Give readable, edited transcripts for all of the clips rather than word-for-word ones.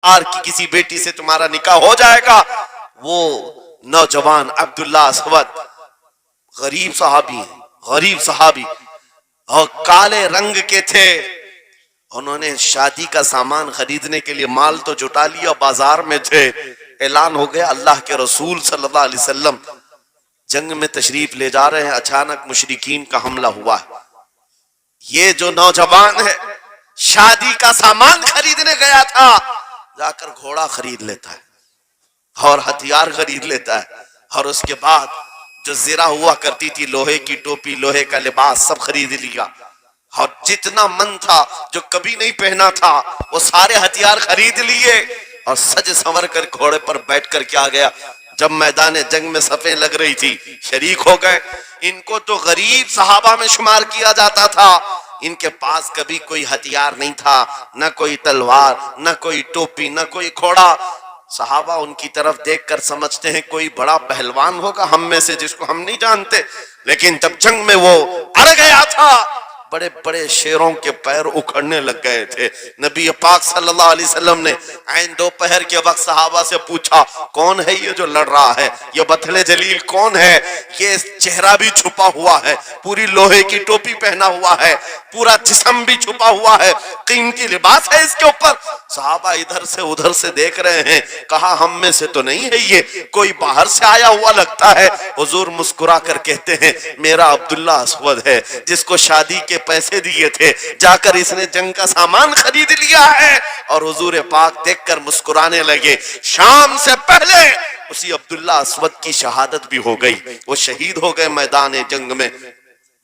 Are کی کسی بیٹی سے تمہارا نکاح ہو جائے گا. وہ نوجوان عبداللہ اسود غریب صحابی ہیں، غریب صحابی اور کالے رنگ کے تھے. انہوں نے شادی کا سامان خریدنے کے لیے مال تو جٹا لیا، بازار میں تھے. اعلان ہو گیا اللہ کے رسول صلی اللہ علیہ وسلم جنگ میں تشریف لے جا رہے ہیں، اچانک مشرکین کا حملہ ہوا ہے. یہ جو نوجوان ہے شادی کا سامان خریدنے گیا تھا، جا کر گھوڑا خرید لیتا ہے اور ہتھیار خرید لیتا ہے، اور اس کے بعد جو زرہ ہوا کرتی تھی، لوہے کی ٹوپی، لوہے کا لباس سب خرید لیا، اور جتنا من تھا جو کبھی نہیں پہنا تھا وہ سارے ہتھیار خرید لیے، اور سج سنور کر گھوڑے پر بیٹھ کر کیا گیا. جب میدان جنگ میں صفیں لگ رہی تھی شریک ہو گئے. ان کو تو غریب صحابہ میں شمار کیا جاتا تھا، ان کے پاس کبھی کوئی ہتھیار نہیں تھا، نہ کوئی تلوار، نہ کوئی ٹوپی، نہ کوئی گھوڑا. صحابہ ان کی طرف دیکھ کر سمجھتے ہیں کوئی بڑا پہلوان ہوگا ہم میں سے جس کو ہم نہیں جانتے. لیکن جب جنگ میں وہ اڑ گیا تھا بڑے بڑے شیروں کے پیر اکھڑنے لگ گئے تھے. نبی پاک صلی اللہ علیہ وسلم نے عین دوپہر کے وقت صحابہ سے پوچھا کون ہے یہ جو لڑ رہا ہے، یہ بطل جلیل کون ہے؟ یہ چہرہ بھی چھپا ہوا ہے، پوری لوہے کی ٹوپی پہنا ہوا ہے، پورا جسم بھی چھپا ہوا ہے، قیمتی لباس ہے اس کے اوپر. صحابہ ادھر سے ادھر سے دیکھ رہے ہیں. کہا ہم میں سے تو نہیں ہے، یہ کوئی باہر سے آیا ہوا لگتا ہے. حضور مسکرا کر کہتے ہیں میرا عبداللہ اسود ہے جس کو شادی کے پیسے دیے تھے، جا کر اس نے جنگ کا سامان خرید لیا ہے. اور حضور پاک دیکھ کر مسکرانے لگے. شام سے پہلے اسی عبداللہ اسود کی شہادت بھی ہو گئی، وہ شہید ہو گئے میدان جنگ میں.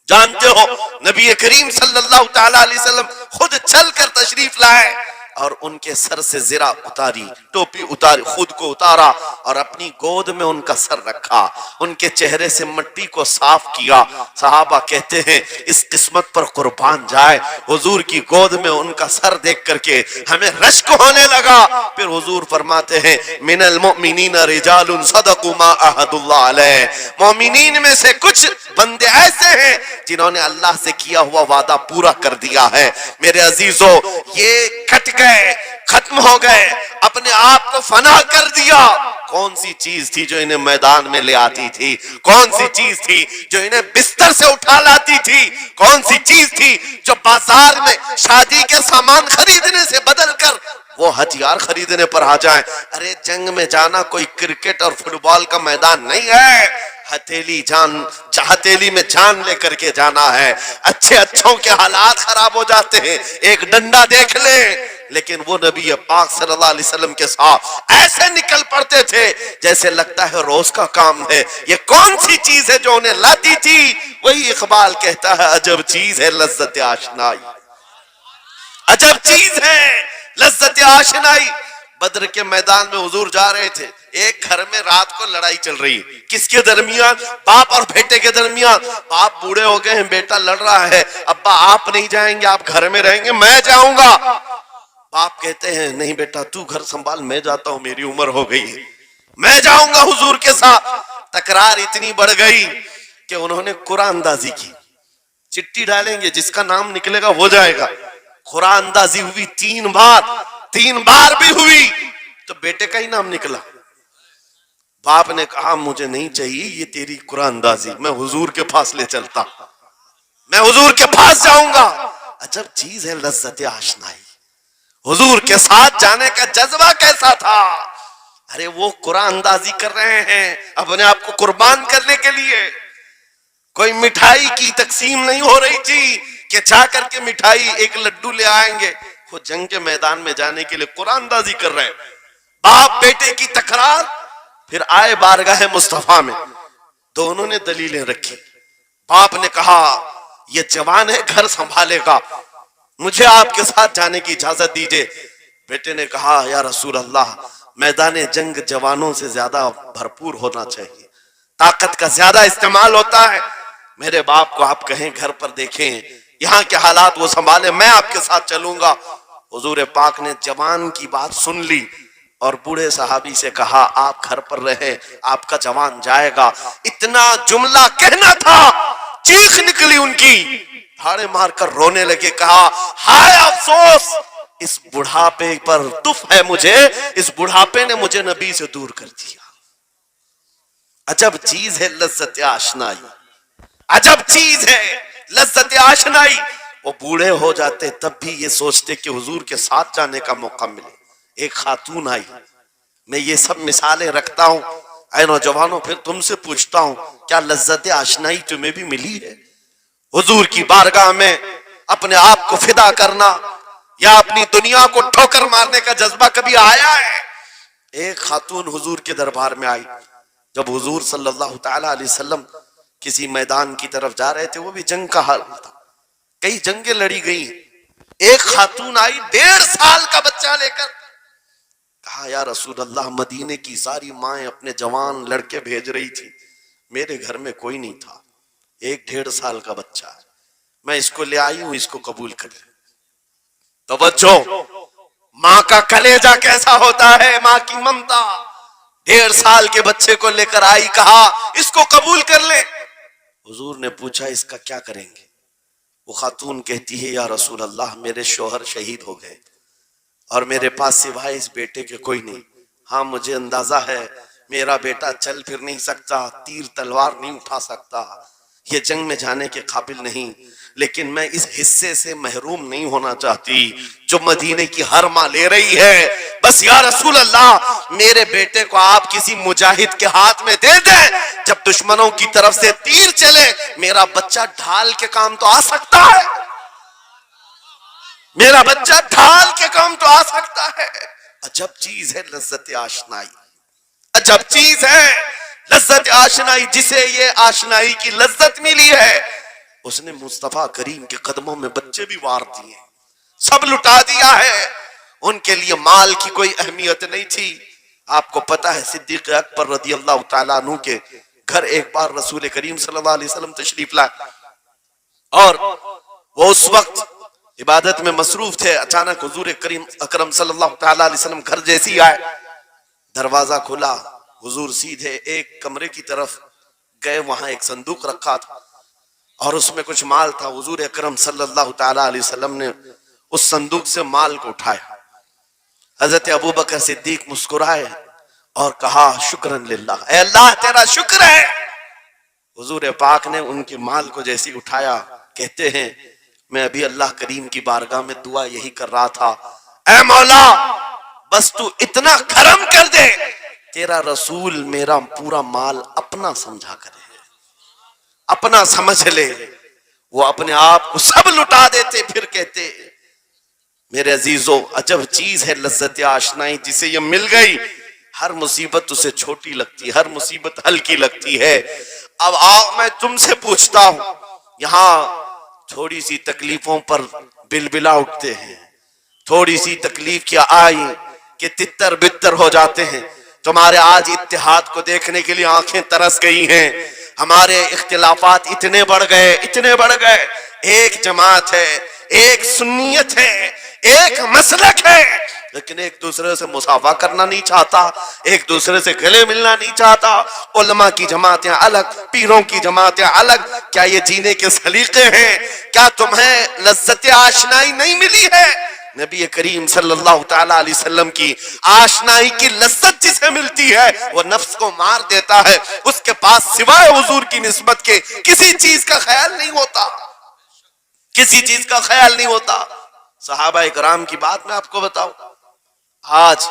جانتے ہو نبی کریم صلی اللہ تعالی علیہ وسلم خود چل کر تشریف لائے اور ان کے سر سے زرہ اتاری، ٹوپی اتاری، خود کو اتارا اور اپنی گود میں ان کا سر رکھا، ان کے چہرے سے مٹی کو صاف کیا. صحابہ کہتے ہیں اس قسمت پر قربان جائے، حضور کی گود میں ان کا سر دیکھ کر کے ہمیں رشک ہونے لگا. پھر حضور فرماتے ہیں من المؤمنین رجال صدقوا ما عہد اللہ علیہ، مومنین میں سے کچھ بندے ایسے ہیں جنہوں نے اللہ سے کیا ہوا وعدہ پورا کر دیا ہے. میرے عزیزو یہ کٹ گئے، ختم ہو گئے، اپنے آپ کو فنا کر دیا. کون سی چیز تھی جو انہیں میدان میں لے آتی تھی؟ کون سی چیز تھی جو انہیں بستر سے اٹھا لاتی تھی؟ کون سی چیز تھی جو بازار میں شادی کے سامان خریدنے سے بدل کر وہ ہتھیار خریدنے پر آ جائیں؟ ارے جنگ میں جانا کوئی کرکٹ اور فٹ بال کا میدان نہیں ہے، ہتھیلی میں جان لے کر کے جانا ہے. اچھوں کے حالات خراب ہو جاتے ہیں، ایک ڈنڈا دیکھ لیں، لیکن وہ نبی پاک صلی اللہ علیہ وسلم کے ساتھ ایسے نکل پڑتے تھے جیسے لگتا ہے روز کا کام ہے. یہ کون سی چیز ہے جو انہیں لاتی تھی؟ وہی اقبال کہتا ہے عجب چیز ہے لذت آشنائی، عجب چیز ہے لذت آشنائی. بدر کے میدان میں حضور جا رہے تھے، ایک گھر میں رات کو لڑائی چل رہی. کس کے درمیان؟ باپ اور بیٹے کے درمیان. باپ بوڑھے ہو گئے ہیں، بیٹا لڑ رہا ہے. ابا آپ نہیں جائیں گے، آپ گھر میں رہیں گے، میں جاؤں گا. باپ کہتے ہیں نہیں بیٹا تو گھر سنبھال، میں جاتا ہوں، میری عمر ہو گئی ہے، میں جاؤں گا حضور کے ساتھ. تکرار اتنی بڑھ گئی کہ انہوں نے قرآن اندازی کی. چٹھی ڈالیں گے، جس کا نام نکلے گا وہ جائے گا. قرآن اندازی ہوئی 3 بار بھی ہوئی تو بیٹے کا ہی نام نکلا. باپ نے کہا مجھے نہیں چاہیے یہ تیری قرآن اندازی، میں حضور کے پاس لے چلتا، میں حضور کے پاس جاؤں گا. عجب چیز ہے لذت آشنائی. حضور کے ساتھ جانے کا جذبہ کیسا تھا؟ ارے وہ قرآن اندازی کر رہے ہیں اپنے آپ کو قربان کرنے کے لیے. کوئی مٹھائی کی تقسیم نہیں ہو رہی تھی کہ جا کر کے مٹھائی ایک لڈو لے آئیں گے. وہ جنگ کے میدان میں جانے کے لیے قرآن اندازی کر رہے ہیں. باپ بیٹے کی تکرار. پھر آئے بارگاہ مصطفیٰ میں، دونوں نے دلیلیں رکھی. باپ نے کہا یہ جوان ہے، گھر سنبھالے گا، مجھے آپ کے ساتھ جانے کی اجازت دیجئے. بیٹے نے کہا یا رسول اللہ میدان جنگ جوانوں سے زیادہ بھرپور ہونا چاہیے، طاقت کا زیادہ استعمال ہوتا ہے. میرے باپ کو آپ کہیں گھر پر دیکھیں، یہاں کے حالات وہ سنبھالے، میں آپ کے ساتھ چلوں گا. حضور پاک نے جوان کی بات سن لی اور بوڑھے صحابی سے کہا آپ گھر پر رہیں، آپ کا جوان جائے گا. اتنا جملہ کہنا تھا، چیخ نکلی ان کی، دھاڑے مار کر رونے لگے. کہا ہائے افسوس اس بڑھاپے پر تف ہے مجھے، اس بڑھاپے نے مجھے نبی سے دور کر دیا۔ عجب چیز ہے لذت آشنائی، عجب چیز ہے لذت آشنائی۔ وہ بوڑھے ہو جاتے تب بھی یہ سوچتے کہ حضور کے ساتھ جانے کا موقع ملے۔ ایک خاتون آئی، میں یہ سب مثالیں رکھتا ہوں، اے نوجوانوں پھر تم سے پوچھتا ہوں کیا لذت آشنائی تمہیں بھی ملی ہے؟ حضور کی بارگاہ میں اپنے آپ کو فدا کرنا یا اپنی دنیا کو ٹھوکر مارنے کا جذبہ کبھی آیا ہے؟ ایک خاتون حضور کے دربار میں آئی، جب حضور صلی اللہ تعالی علیہ وسلم کسی میدان کی طرف جا رہے تھے، وہ بھی جنگ کا حال تھا، کئی جنگیں لڑی گئی، ایک خاتون آئی 1.5 سال کا بچہ لے کر، کہا یا رسول اللہ مدینے کی ساری مائیں اپنے جوان لڑکے بھیج رہی تھی، میرے گھر میں کوئی نہیں تھا، ایک 1.5 سال کا بچہ ہے، میں اس کو لے آئی ہوں، اس کو قبول کر لیں۔ توجہ، ماں کا کلیجہ کیسا ہوتا ہے، ماں کی ممتا، 1.5 سال کے بچے کو لے کر آئی، کہا اس کو قبول کر لیں۔ حضور نے پوچھا اس کا کیا کریں گے؟ وہ خاتون کہتی ہے یا رسول اللہ میرے شوہر شہید ہو گئے اور میرے پاس سوائے اس بیٹے کے کوئی نہیں، ہاں مجھے اندازہ ہے میرا بیٹا چل پھر نہیں سکتا، تیر تلوار نہیں اٹھا سکتا، یہ جنگ میں جانے کے قابل نہیں، لیکن میں اس حصے سے محروم نہیں ہونا چاہتی جو مدینے کی ہر ماں لے رہی ہے، بس یا رسول اللہ میرے بیٹے کو آپ کسی مجاہد کے ہاتھ میں دے دیں، جب دشمنوں کی طرف سے تیر چلے میرا بچہ ڈھال کے کام تو آ سکتا ہے، میرا بچہ ڈھال کے کام تو آ سکتا ہے۔ عجب چیز ہے لذت آشنائی، عجب چیز ہے لذت آشنائی، جسے یہ آشنائی کی لذت ملی ہے اس نے مصطفیٰ کریم کے قدموں میں بچے بھی وار دیے، سب لٹا دیا ہے، ان کے لیے مال کی کوئی اہمیت نہیں تھی۔ آپ کو پتا ہے صدیق اکبر رضی اللہ تعالیٰ عنہ کے گھر ایک بار رسول کریم صلی اللہ علیہ وسلم تشریف لائے اور وہ اس وقت عبادت میں مصروف تھے، اچانک حضور کریم اکرم صلی اللہ تعالیٰ علیہ وسلم گھر جیسی آئے، دروازہ کھلا، حضور سیدھے ایک کمرے کی طرف گئے، وہاں ایک صندوق رکھا تھا اور اس میں کچھ مال تھا، حضور اکرم صلی اللہ تعالیٰ علیہ وسلم نے اس صندوق سے مال کو اٹھایا، حضرت ابوبکر صدیق مسکرائے اور کہا شکرن للہ، اے اللہ تیرا شکر ہے۔ حضور پاک نے ان کے مال کو جیسی اٹھایا، کہتے ہیں میں ابھی اللہ کریم کی بارگاہ میں دعا یہی کر رہا تھا، اے مولا بس تو اتنا کرم کر دے تیرا رسول میرا پورا مال اپنا سمجھا کرے، اپنا سمجھ لے۔ وہ اپنے آپ کو سب لٹا دیتے، پھر کہتے میرے عزیزو عجب چیز ہے لذت آشنائی، جسے یہ مل گئی ہر مصیبت اسے چھوٹی لگتی، ہر مصیبت ہلکی لگتی ہے۔ اب آؤ میں تم سے پوچھتا ہوں، یہاں تھوڑی سی تکلیفوں پر بلبلا اٹھتے ہیں، تھوڑی سی تکلیف کیا آئی کہ تتر بتر ہو جاتے ہیں، تمہارے آج اتحاد کو دیکھنے کے لیے آنکھیں ترس گئی ہیں، ہمارے اختلافات اتنے بڑھ گئے، اتنے بڑھ گئے، ایک جماعت ہے، ایک سنیت ہے، ایک مسلک ہے، لیکن ایک دوسرے سے مصافحہ کرنا نہیں چاہتا، ایک دوسرے سے گلے ملنا نہیں چاہتا، علماء کی جماعتیں الگ، پیروں کی جماعتیں الگ، کیا یہ جینے کے سلیقے ہیں؟ کیا تمہیں لذت آشنائی نہیں ملی ہے؟ نبی کریم صلی اللہ تعالیٰ علیہ وسلم کی آشنائی کی لذت جسے ملتی ہے وہ نفس کو مار دیتا ہے، اس کے پاس سوائے حضور کی نسبت کے کسی چیز کا خیال نہیں ہوتا، کسی چیز کا خیال نہیں ہوتا۔ صحابہ کرام کی بات میں آپ کو بتاؤں، آج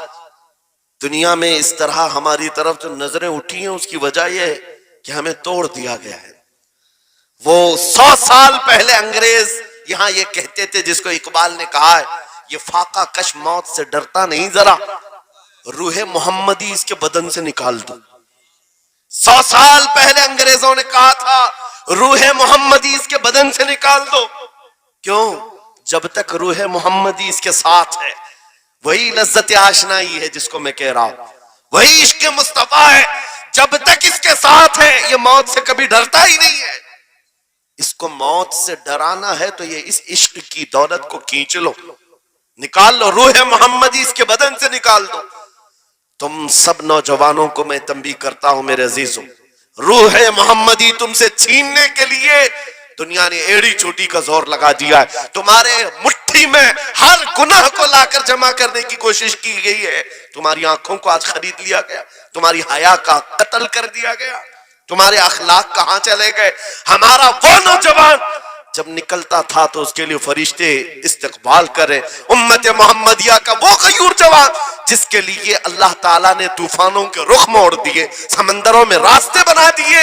دنیا میں اس طرح ہماری طرف جو نظریں اٹھی ہیں اس کی وجہ یہ ہے کہ ہمیں توڑ دیا گیا ہے۔ وہ 100 سال پہلے انگریز یہاں یہ کہتے تھے، جس کو اقبال نے کہا ہے یہ فاقہ کش موت سے ڈرتا نہیں ذرا، روح محمدی اس کے بدن سے نکال دو۔ 100 سال پہلے انگریزوں نے کہا تھا روح محمدی اس کے بدن سے نکال دو، کیوں؟ جب تک روح محمدی اس کے ساتھ ہے وہی لذت آشنائی ہے جس کو میں کہہ رہا ہوں، وہی عشق مصطفیٰ ہے، جب تک اس کے ساتھ ہے یہ موت سے کبھی ڈرتا ہی نہیں ہے۔ اس کو موت سے ڈرانا ہے تو یہ اس عشق کی دولت کو کھینچ لو، نکال لو، روح محمدی اس کے بدن سے نکال دو۔ تم سب نوجوانوں کو میں تنبیہ کرتا ہوں میرے عزیزوں، روح محمدی تم سے چھیننے کے لیے دنیا نے ایڑی چوٹی کا زور لگا دیا ہے، تمہارے مٹھی میں ہر گناہ کو لا کر جمع کرنے کی کوشش کی گئی ہے. تمہاری آنکھوں کو آج خرید لیا گیا، تمہاری حیا کا قتل کر دیا گیا، تمہارے اخلاق کہاں چلے گئے. ہمارا وہ نوجوان جب نکلتا تھا تو اس کے لیے فرشتے استقبال کرے، امت محمدیہ کا وہ غیور جوان جس کے لیے اللہ تعالیٰ نے طوفانوں کے رخ موڑ دیے، سمندروں میں راستے بنا دیے،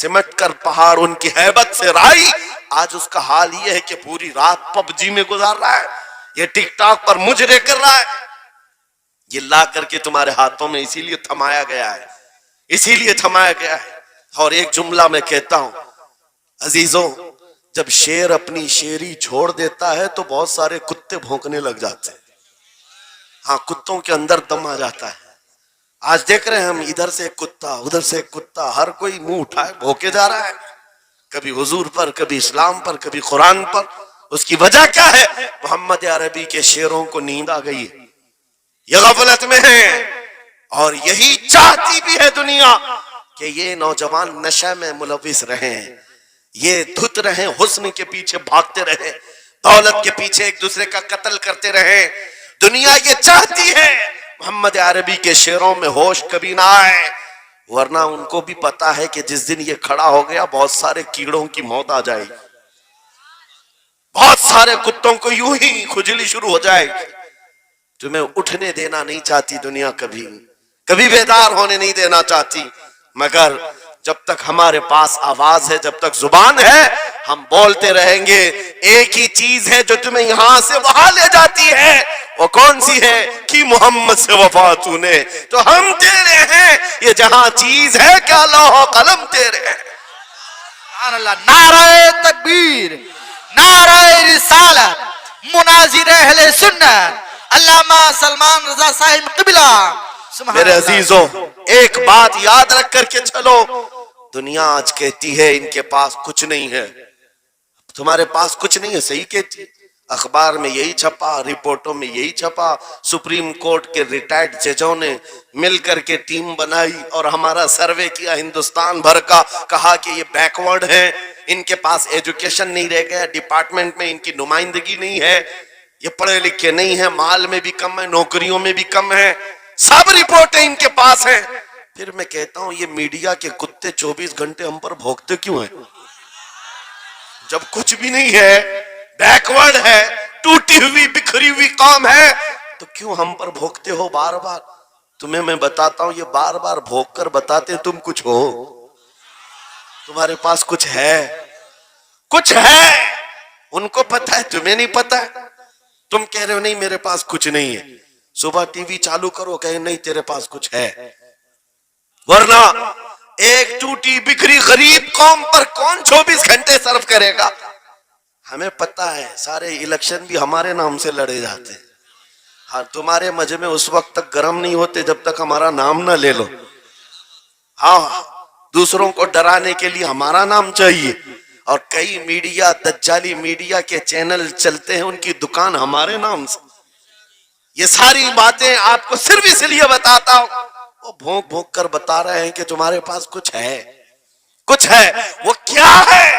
سمٹ کر پہاڑ ان کی ہیبت سے رائی. آج اس کا حال یہ ہے کہ پوری رات پب جی میں گزار رہا ہے، یہ ٹک ٹاک پر مجرے کر رہا ہے. یہ لا کر کے تمہارے ہاتھوں میں اسی لیے تھمایا گیا ہے، اسی لیے تھمایا گیا ہے. اور ایک جملہ میں کہتا ہوں عزیزوں، جب شیر اپنی شیری چھوڑ دیتا ہے تو بہت سارے کتے بھونکنے لگ جاتے ہیں. ہاں، کتوں کے اندر دم آ جاتا ہے. آج دیکھ رہے ہیں ہم، ادھر سے ایک کتا، ادھر سے ایک کتا، ہر کوئی منہ اٹھائے بھونکے جا رہا ہے، کبھی حضور پر، کبھی اسلام پر، کبھی قرآن پر. اس کی وجہ کیا ہے؟ محمد عربی کے شیروں کو نیند آ گئی ہے، یہ غفلت میں ہے. اور یہی چاہتی بھی ہے دنیا کہ یہ نوجوان نشہ میں ملوث رہیں، یہ دھت رہیں، حسن کے پیچھے بھاگتے رہیں، دولت کے پیچھے ایک دوسرے کا قتل کرتے رہیں. دنیا یہ چاہتی ہے محمد عربی کے شعروں میں ہوش کبھی نہ آئے، ورنہ ان کو بھی پتا ہے کہ جس دن یہ کھڑا ہو گیا بہت سارے کیڑوں کی موت آ جائے گی، بہت سارے کتوں کو یوں ہی کھجلی شروع ہو جائے گی. تمہیں اٹھنے دینا نہیں چاہتی دنیا، کبھی کبھی بیدار ہونے نہیں دینا چاہتی، مگر جب تک ہمارے پاس آواز ہے، جب تک زبان ہے، ہم بولتے رہیں گے. ایک ہی چیز ہے جو تمہیں یہاں سے وہاں لے جاتی ہے، وہ کون سی ہے؟ کہ محمد سے وفا تو نے، تو ہم تیرے ہیں. یہ جہاں چیز ہے کیا لوح و قلم تیرے ہیں. سبحان اللہ. نعرہ تکبیر، نعرہ رسالت، مناظر اہل سنت علامہ سلمان رضا صاحب قبلہ. میرے عزیزوں، ایک بات یاد رکھ کر کے چلو، دنیا آج کہتی ہے ان کے پاس کچھ نہیں ہے، تمہارے پاس کچھ نہیں ہے. صحیح کہتی، اخبار میں یہی چھپا، رپورٹوں میں یہی چھپا. سپریم کورٹ کے ریٹائرڈ ججوں نے مل کر کے ٹیم بنائی اور ہمارا سروے کیا ہندوستان بھر کا، کہا کہ یہ بیکورڈ ہیں، ان کے پاس ایجوکیشن نہیں رہ گیا، ڈپارٹمنٹ میں ان کی نمائندگی نہیں ہے، یہ پڑھے لکھے نہیں ہیں، مال میں بھی کم ہے، نوکریوں میں بھی کم ہے، سب رپورٹیں ان کے پاس ہیں. پھر میں کہتا ہوں یہ میڈیا کے کتے 24 گھنٹے ہم پر بھونکتے کیوں ہیں؟ جب کچھ بھی نہیں ہے، بیکورڈ ہے، ٹوٹی ہوئی بکھری ہوئی قوم ہے، تو کیوں ہم پر بھونکتے ہو بار بار؟ تمہیں میں بتاتا ہوں، یہ بار بار بھونک کر بتاتے تم کچھ ہو، تمہارے پاس کچھ ہے، کچھ ہے. ان کو پتہ ہے، تمہیں نہیں پتہ ہے. تم کہہ رہے ہو نہیں میرے پاس کچھ نہیں ہے، صبح ٹی وی چالو کرو کہیں نہیں تیرے پاس کچھ ہے. ورنہ ایک ٹوٹی بکھری غریب قوم پر کون 24 گھنٹے صرف کرے گا؟ ہمیں پتہ ہے سارے الیکشن بھی ہمارے نام سے لڑے جاتے ہیں. ہاں، تمہارے مجمع اس وقت تک گرم نہیں ہوتے جب تک ہمارا نام نہ لے لو. ہاں، دوسروں کو ڈرانے کے لیے ہمارا نام چاہیے، اور کئی میڈیا، دجالی میڈیا کے چینل چلتے ہیں، ان کی دکان ہمارے نام سے. یہ ساری باتیں آپ کو صرف اس لیے بتاتا ہوں، وہ بھونک بھونک کر بتا رہے ہیں کہ تمہارے پاس کچھ ہے، کچھ ہے. وہ کیا ہے؟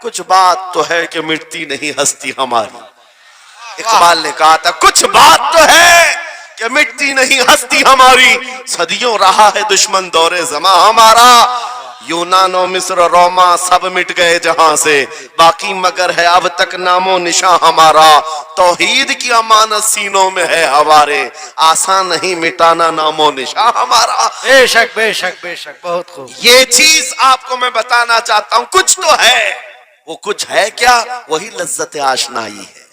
کچھ بات تو ہے کہ مٹتی نہیں ہستی ہماری. اقبال نے کہا تھا کچھ بات تو ہے کہ مٹتی نہیں ہستی ہماری، صدیوں رہا ہے دشمن دور زماں ہمارا. یونان و مصر روما سب مٹ گئے جہاں سے، باقی مگر ہے اب تک نام و نشاں ہمارا. توحید کی امانت سینوں میں ہے ہمارے، آسان نہیں مٹانا نام و نشاں ہمارا. بے شک بے شک بے شک، بہت خوب. یہ چیز آپ کو میں بتانا چاہتا ہوں، کچھ تو ہے. وہ کچھ ہے کیا؟ وہی لذت آشنائی ہے،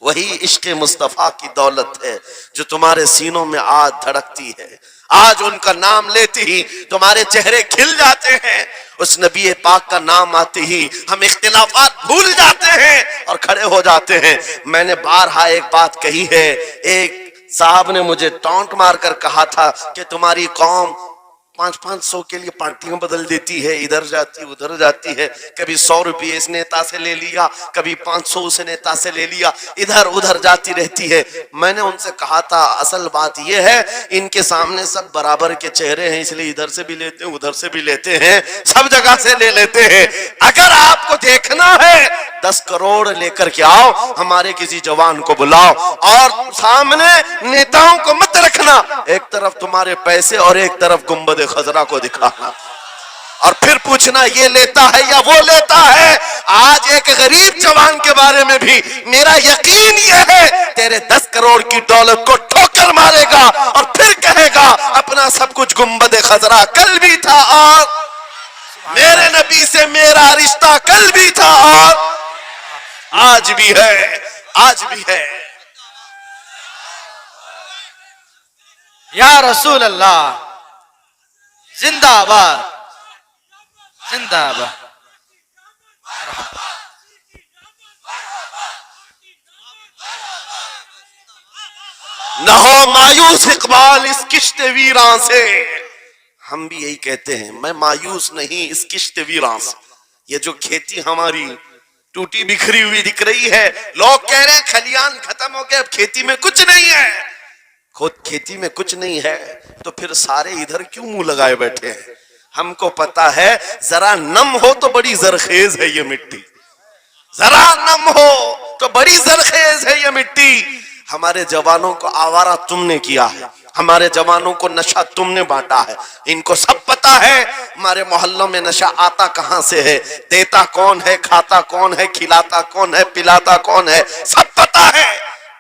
وہی عشق مصطفیٰ کی دولت ہے جو تمہارے سینوں میں آج دھڑکتی ہے. آج ان کا نام لیتے ہی تمہارے چہرے کھل جاتے ہیں، اس نبی پاک کا نام آتے ہی ہم اختلافات بھول جاتے ہیں اور کھڑے ہو جاتے ہیں. میں نے بارہا ایک بات کہی ہے، ایک صاحب نے مجھے ٹونٹ مار کر کہا تھا کہ تمہاری قوم 500 کے لیے پارٹیاں بدل دیتی ہے, ادھر جاتی ادھر جاتی ہے, کبھی 100 روپے اس نیتا سے لے لیا, کبھی 500 اس نیتا سے لے لیا, ادھر ادھر جاتی رہتی ہے. میں نے ان سے کہا تھا اصل بات یہ ہے ان کے سامنے سب برابر کے چہرے ہیں, اس لیے ادھر سے بھی لیتے ہیں ادھر سے بھی لیتے ہیں, سب جگہ سے لے لیتے ہیں. اگر آپ کو دیکھنا ہے 10 کروڑ لے کر کے آؤ, ہمارے کسی جوان کو بلاؤ اور سامنے نیتاؤں کو مت رکھنا, ایک طرف تمہارے پیسے اور ایک طرف گنبد خضرا کو دکھانا, اور پھر پوچھنا یہ لیتا ہے یا وہ لیتا ہے. آج ایک غریب جوان کے بارے میں بھی میرا یقین یہ ہے تیرے 10 کروڑ کی دولت کو ٹھوکر مارے گا اور پھر کہے گا اپنا سب کچھ گنبد خضرا کل بھی تھا اور میرے نبی سے میرا رشتہ کل بھی تھا اور آج بھی ہے, آج بھی ہے. یا رسول اللہ زندہ باد زندہ باد. نہ ہو مایوس اقبال اس کشت ویراں سے. ہم بھی یہی کہتے ہیں, میں مایوس نہیں اس کشت ویراں سے. یہ جو کھیتی ہماری ٹوٹی بکھری ہوئی دکھ رہی ہے, لوگ کہہ رہے ہیں کھلیان ختم ہو گئے, اب کھیتی میں کچھ نہیں ہے. خود کھیتی میں کچھ نہیں ہے تو پھر سارے ادھر کیوں منہ لگائے بیٹھے ہیں؟ ہم کو پتا ہے ذرا نم ہو تو بڑی زرخیز ہے یہ مٹی, ذرا نم ہو تو بڑی زرخیز ہے یہ مٹی. ہمارے جوانوں کو آوارہ تم نے کیا ہے, ہمارے جوانوں کو نشہ تم نے بانٹا ہے. ان کو سب پتا ہے ہمارے محلوں میں نشہ آتا کہاں سے ہے, دیتا کون ہے, کھاتا کون ہے, کھلاتا کون ہے, پلاتا کون ہے, سب پتا ہے.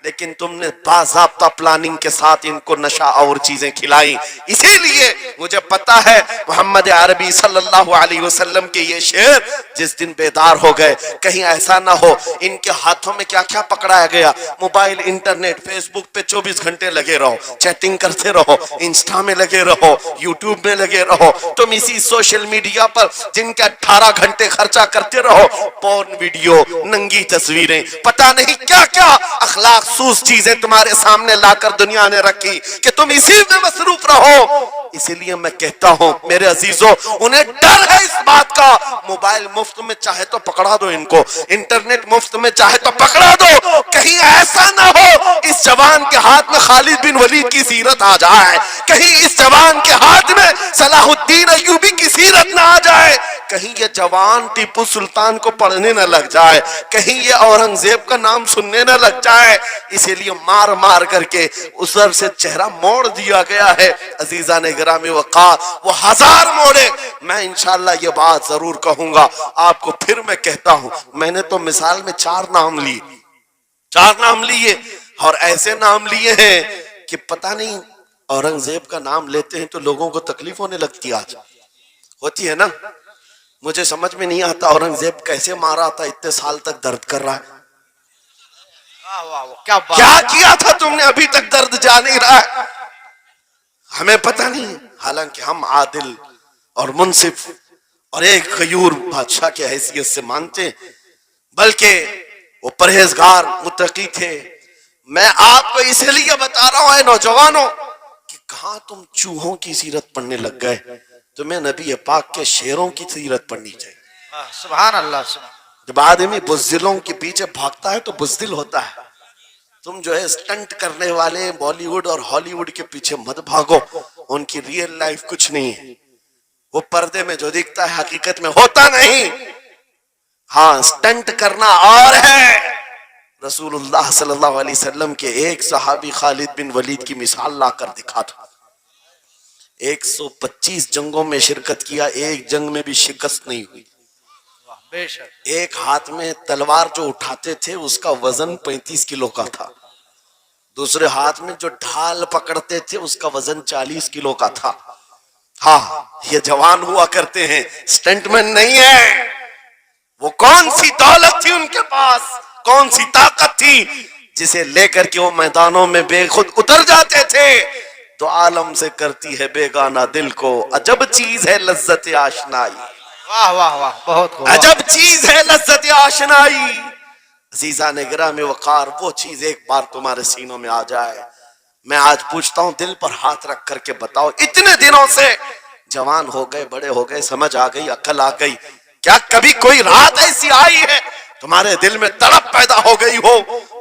لیکن تم نے باضابطہ پلاننگ کے ساتھ ان کو نشہ اور چیزیں کھلائی. اسی لیے مجھے پتا ہے محمد عربی صلی اللہ علیہ وسلم کے یہ شعر جس دن بیدار ہو گئے, کہیں ایسا نہ ہو ان کے ہاتھوں میں کیا کیا پکڑایا گیا, موبائل, انٹرنیٹ, فیس بک پہ 24 گھنٹے لگے رہو, چیٹنگ کرتے رہو, انسٹا میں لگے رہو, یوٹیوب میں لگے رہو, تم اسی سوشل میڈیا پر جن کے 18 گھنٹے خرچہ کرتے رہو, پورن ویڈیو, ننگی تصویریں, پتہ نہیں کیا کیا اخلاق سوز چیزیں تمہارے سامنے لا کر دنیا نے رکھی کہ تم اسی میں مصروف رہو. اسی لیے میں کہتا ہوں میرے عزیزوں, انہیں ڈر ہے اس بات کا, موبائل مفت میں چاہے تو پکڑا دو ان کو, انٹرنیٹ مفت میں چاہے تو پکڑا دو, کہیں ایسا نہ ہو اس جوان کے ہاتھ میں خالد بن ولید کی سیرت آ جائے, کہیں اس جوان کے ہاتھ میں صلاح الدین ایوبی کی سیرت نہ آ جائے, کہیں یہ جوان ٹیپو سلطان کو پڑھنے نہ لگ جائے, کہیں یہ اورنگزیب کا نام سننے نہ لگ جائے. اسی لیے مار مار کر کے اس طرف سے چہرہ موڑ دیا گیا ہے. عزیزان گرامی وقار, وہ 1000 موڑے, میں انشاءاللہ یہ بات ضرور کہوں گا آپ کو. پھر میں کہتا ہوں میں نے تو مثال میں 4 نام لیے, 4 نام لیے, اور ایسے نام لیے ہیں کہ پتہ نہیں اورنگزیب کا نام لیتے ہیں تو لوگوں کو تکلیف ہونے لگتی, آج ہوتی ہے نا. مجھے سمجھ میں نہیں آتا اورنگزیب کیسے مارا تھا, اتنے سال تک درد کر رہا ہے. کیا کیا تھا تم نے, ابھی تک درد جا نہیں رہا ہے, ہمیں پتہ نہیں. حالانکہ ہم عادل اور منصف اور ایک غیور بادشاہ کی حیثیت سے مانتے, بلکہ وہ پرہیزگار متقی تھے. میں آپ کو اس لیے بتا رہا ہوں اے نوجوانوں کہ کہاں تم چوہوں کی سیرت پڑھنے لگ گئے, تمہیں نبی پاک کے شیروں کی سیرت پڑھنی چاہیے. سبحان اللہ. جب آدمی بزدلوں کے پیچھے بھاگتا ہے تو بزدل ہوتا ہے. تم جو ہے سٹنٹ کرنے والے بالی ووڈ اور ہالی ووڈ کے پیچھے مت بھاگو, ان کی ریئل لائف کچھ نہیں ہے, وہ پردے میں جو دکھتا ہے حقیقت میں ہوتا نہیں. ہاں سٹنٹ کرنا اور ہے. رسول اللہ صلی اللہ علیہ وسلم کے ایک صحابی خالد بن ولید کی مثال لا کر دکھا تھا. 125 جنگوں میں شرکت کیا, ایک جنگ میں بھی شکست نہیں ہوئی. ایک ہاتھ میں تلوار جو اٹھاتے تھے اس کا وزن 35 کلو کا تھا, دوسرے ہاتھ میں جو ڈھال پکڑتے تھے اس کا وزن 40 کلو کا تھا. ہاں یہ جوان ہوا کرتے ہیں, سٹنٹ مین نہیں ہے. وہ کون سی دولت تھی ان کے پاس, کون سی طاقت تھی جسے لے کر کے وہ میدانوں میں بے خود اتر جاتے تھے. تو عالم سے کرتی ہے بیگانہ دل کو, عجب چیز ہے لذت آشنائی. واہ واہ واہ, بہت خوب. عجب چیز ہے لذت آشنائی. عزیزان گرامی وقار, وہ چیز ایک بار تمہارے سینوں میں آ جائے. میں آج پوچھتا ہوں دل پر ہاتھ رکھ کر کے بتاؤ, اتنے دنوں سے جوان ہو گئے، بڑے ہو گئے، سمجھ آ گئی، عقل آ گئی، کیا کبھی کوئی رات ایسی آئی ہے تمہارے دل میں تڑپ پیدا ہو گئی ہو،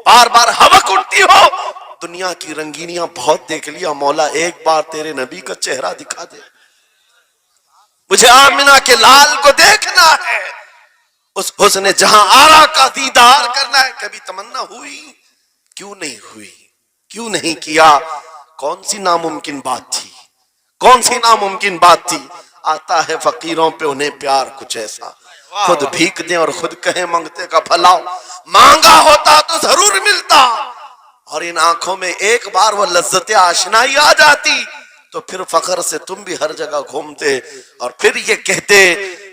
بار بار حوق اٹھتی ہو؟ دنیا کی رنگینیاں بہت دیکھ لیا، مولا ایک بار تیرے نبی کا چہرہ دکھا دے، مجھے آمنہ کے لال کو دیکھنا ہے، اس حسن جہاں آرا کا دیدار کرنا ہے۔ کبھی تمنا ہوئی؟ کیوں نہیں ہوئی؟ کیوں نہیں کیا؟ کون سی ناممکن بات تھی؟ کون سی ناممکن بات تھی؟ آتا ہے فقیروں پہ انہیں پیار کچھ ایسا، خود بھیک دیں اور خود کہیں منگتے کا بھلا، مانگا ہوتا تو ضرور ملتا، اور ان آنکھوں میں ایک بار وہ لذت آشنائی آ جاتی تو پھر فخر سے تم بھی ہر جگہ گھومتے اور پھر یہ کہتے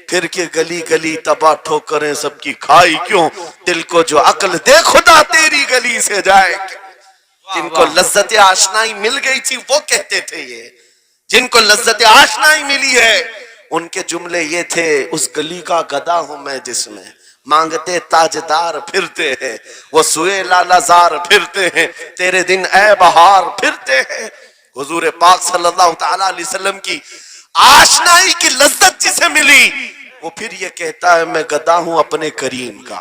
پھر کہ گلی گلی تباہ ٹھوکریں سب کی کھائی کیوں، دل کو جو عقل دے خدا تیری گلی سے جائے کیوں۔ جن کو لذت آشنائی مل گئی تھی وہ کہتے تھے، یہ جن کو لذت آشنائی ملی ہے ان کے جملے یہ تھے، اس گلی کا گدا ہوں میں جس میں مانگتے تاجدار پھرتے ہیں، وہ سوئے لالا زار پھرتے ہیں، تیرے دن اے بہار پھرتے ہیں۔ حضور پاک صلی اللہ تعالی علیہ وسلم کی آشنائی کی لذت جسے ملی وہ پھر یہ کہتا ہے میں گدا ہوں اپنے کریم کا،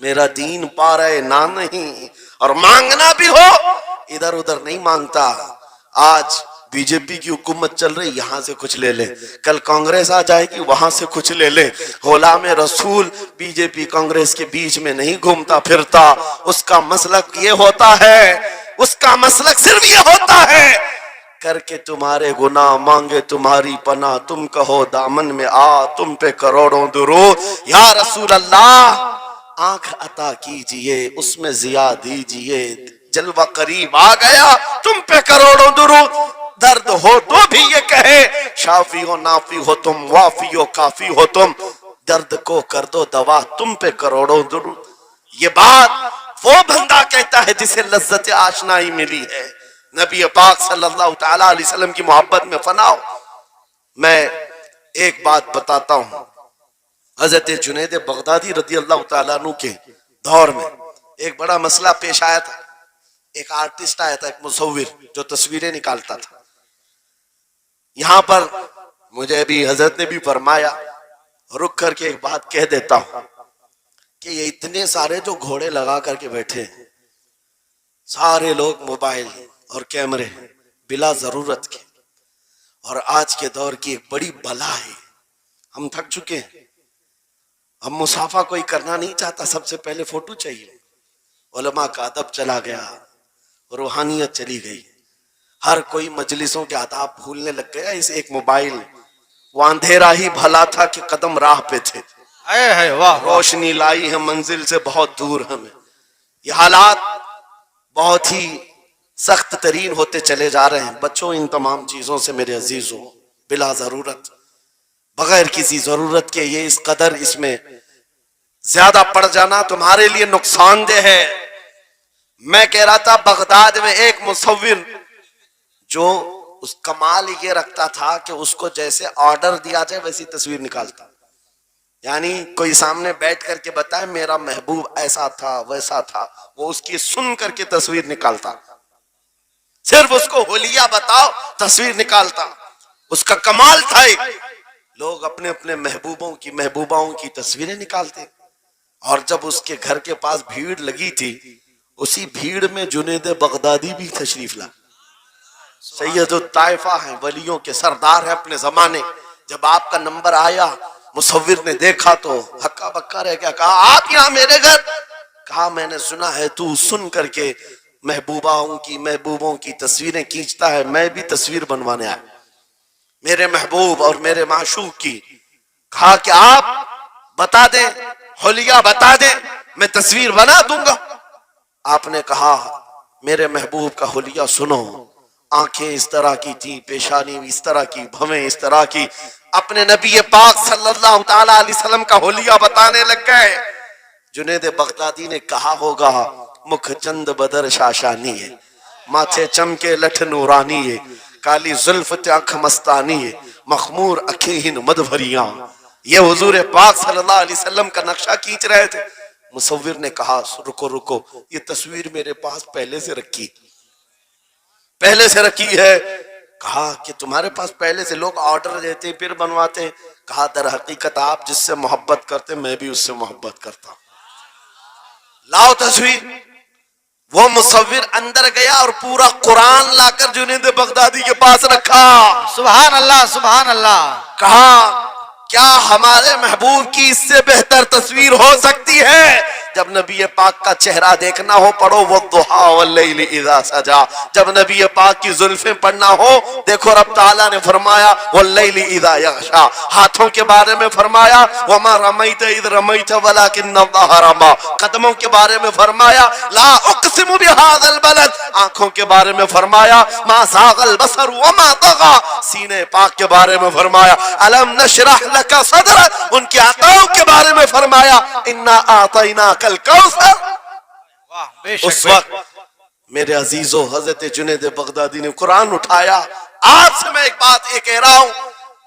میرا دین پا رہے نہ نہیں، اور مانگنا بھی ہو ادھر ادھر نہیں مانگتا۔ آج بی جے پی کی حکومت چل رہی، یہاں سے کچھ لے لے، کل کانگریس آ جائے گی وہاں سے کچھ لے لے۔ غلام رسول بی جے پی کانگریس کے بیچ میں نہیں گھومتا پھرتا، اس کا مسلک یہ ہوتا ہے، اس کا مسلک صرف یہ ہوتا ہے کر کے تمہارے گناہ مانگے تمہاری پناہ، تم کہو دامن میں آ تم پہ کروڑوں درود، یا رسول اللہ آنکھ عطا کیجئے اس میں ضیاء دیجئے، جلوہ قریب آ گیا تم پہ کروڑوں درود، درد ہو تو بھی یہ کہے شافی ہو نافی ہو تم، وافی ہو کافی ہو تم، درد کو کر دو دوا تم پہ کروڑوں درود۔ یہ بات وہ بندہ کہتا ہے جسے لذت آشنائی ملی ہے، نبی پاک صلی اللہ تعالی علیہ وسلم کی محبت میں فنا ہو۔ میں ایک بات بتاتا ہوں، حضرت جنید بغدادی رضی اللہ تعالیٰ عنہ کے دور میں ایک بڑا مسئلہ پیش آیا تھا۔ ایک آرٹسٹ آیا تھا، ایک مصور جو تصویریں نکالتا تھا۔ یہاں پر مجھے بھی حضرت نے بھی فرمایا، رک کر کے ایک بات کہہ دیتا ہوں کہ یہ اتنے سارے جو گھوڑے لگا کر کے بیٹھے ہیں، سارے لوگ موبائل اور کیمرے بلا ضرورت کے، اور آج کے دور کی ایک بڑی بلا ہے، ہم تھک چکے ہیں، ہم مسافہ کوئی کرنا نہیں چاہتا، سب سے پہلے فوٹو چاہیے، علماء کا ادب چلا گیا، روحانیت چلی گئی، ہر کوئی مجلسوں کے آداب بھولنے لگ گیا، اس ایک موبائل، وہ اندھیرا ہی بھلا تھا کہ قدم راہ پہ تھے، روشنی لائی ہے منزل سے بہت دور ہمیں۔ یہ حالات بہت ہی سخت ترین ہوتے چلے جا رہے ہیں، بچوں ان تمام چیزوں سے میرے عزیزوں، بلا ضرورت، بغیر کسی ضرورت کے یہ اس قدر اس میں زیادہ پڑ جانا تمہارے لیے نقصان دہ ہے۔ میں کہہ رہا تھا بغداد میں ایک مصور جو اس کمال یہ رکھتا تھا کہ اس کو جیسے آرڈر دیا جائے ویسی تصویر نکالتا، یعنی کوئی سامنے بیٹھ کر کے بتائے میرا محبوب ایسا تھا ویسا تھا، وہ اس کی سن کر کے تصویر نکالتا، صرف اس کو حلیہ بتاؤ تصویر نکالتا، اس کا کمال تھا۔ ایک لوگ اپنے اپنے محبوباؤں کی تصویریں نکالتے، اور جب اس کے گھر کے پاس بھیڑ لگی تھی، اسی بھیڑ میں جنید بغدادی بھی تشریف لا، سید الطائفہ ہیں، ولیوں کے سردار ہیں اپنے زمانے۔ جب آپ کا نمبر آیا مصور نے دیکھا تو ہکا بکا رہ گیا، کہا آپ یہاں میرے گھر؟ کہا میں نے سنا ہے تو سن کر کے محبوبوں کی تصویریں کھینچتا ہے، میں بھی تصویر بنوانے آیا میرے محبوب اور میرے معشوق کی۔ کہا کہ آپ بتا دیں، حلیہ بتا دیں، میں تصویر بنا دوں گا۔ آپ نے کہا میرے محبوب کا حلیہ سنو، آنکھیں اس طرح کی تھی، پیشانی اس طرح کی، بھویں اس طرح کی۔ اپنے نبی پاک صلی اللہ تعالی علیہ وسلم کا حلیہ بتانے لگ گئے۔ جنید بغدادی نے کہا ہوگا مکھ چند بدر شاشانی ہے، ماتھے چمکے لٹھ نورانی ہے، کالی زلف آنکھ مستانی ہے، مخمور اکھیں مد بھریاں۔ یہ حضور پاک صلی اللہ علیہ وسلم کا نقشہ کھینچ رہے تھے۔ مصور نے کہا رکو، یہ تصویر میرے پاس پہلے سے رکھی ہے۔ کہا کہ تمہارے پاس پہلے سے لوگ آرڈر دیتے ہیں پھر بنواتے ہیں؟ کہا در حقیقت آپ جس سے محبت کرتے میں بھی اس سے محبت کرتا ہوں. لاؤ تصویر. وہ مصور اندر گیا اور پورا قرآن لا کر جنید بغدادی کے پاس رکھا. سبحان اللہ سبحان اللہ. کہا کیا ہمارے محبوب کی اس سے بہتر تصویر ہو سکتی ہے؟ جب نبی پاک کا چہرہ دیکھنا ہو پڑھو والضحیٰ واللیل اذا سجا. جب نبی پاک کی زلفیں پڑھنا ہو دیکھو رب تعالیٰ نے فرمایا واللیل اذا یغشا. ہاتھوں کے بارے میں فرمایا وما رمیت اذ رمیت ولکن اللہ رما. قدموں کے بارے میں فرمایا لا اقسم بہذا البلد. آنکھوں کے بارے میں فرمایا ما زاغ البصر وما طغى. سینے پاک کے بارے میں فرمایا الم نشرح لک صدرک. ان کے عطاؤں کے بارے میں فرمایا انا اعطیناک الکوثر. واہ بے شک. اس وقت میرے عزیزو حضرت جنید بغدادی نے قرآن اٹھایا. آپ سے میں ایک بات یہ کہہ رہا ہوں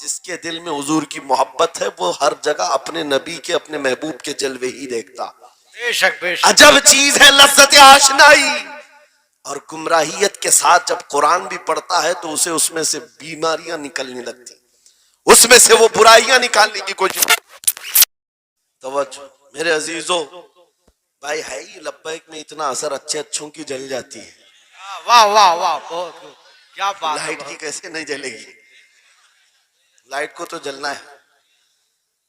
جس کے دل میں حضور کی محبت ہے وہ ہر جگہ اپنے نبی کے اپنے محبوب کے جلوے ہی دیکھتا. بے شک بے شک. عجب چیز ہے لذت آشنائی. اور گمراہیت کے ساتھ جب قرآن بھی پڑھتا ہے تو اسے اس میں سے بیماریاں نکلنے لگتی, اس میں سے وہ برائیاں نکالنے کی کوشش. توجہ میرے عزیزو, بھائی ہے ہی لبیک میں اتنا اثر اچھے اچھوں کی جل جاتی ہے. واہ واہ واہ بہت خوب. کیا بات ہے. لائٹ کی کیسے نہیں جلے گی؟ لائٹ کو تو جلنا ہے.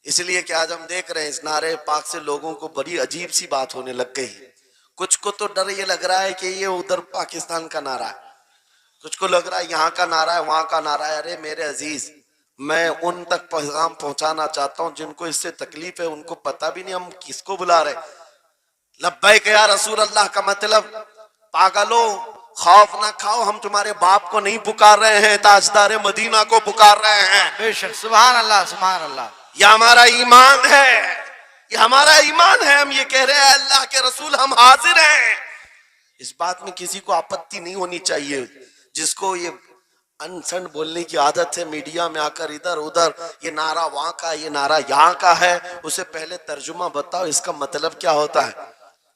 اس لیے کہ آج ہم دیکھ رہے ہیں اس نعرے پاک سے لوگوں کو بڑی عجیب سی بات ہونے لگ گئی. کچھ کو تو ڈر یہ لگ رہا ہے کہ یہ ادھر پاکستان کا نعرہ ہے, کچھ کو لگ رہا ہے یہاں کا نعرہ ہے وہاں کا نعرہ ہے. ارے میرے عزیز, میں ان تک پیغام پہنچانا چاہتا ہوں جن کو اس سے تکلیف ہے, ان کو پتہ بھی نہیں ہم کس کو بلا رہے. لبیک یا رسول اللہ کا مطلب پاگلو خوف نہ کھاؤ, ہم تمہارے باپ کو نہیں پکار رہے ہیں, تاجدار مدینہ کو پکار رہے ہیں. بے شک. سبحان اللہ سبحان اللہ. یہ ہمارا ایمان ہے, یہ ہمارا ایمان ہے. ہم یہ کہہ رہے ہیں اللہ کے رسول ہم حاضر ہیں. اس بات میں کسی کو آپتی نہیں ہونی چاہیے. جس کو یہ انسن بولنے کی عادت ہے میڈیا میں آ کر ادھر ادھر یہ نعرہ وہاں کا یہ نعرہ یہاں کا ہے, اسے پہلے ترجمہ بتاؤ اس کا مطلب کیا ہوتا ہے.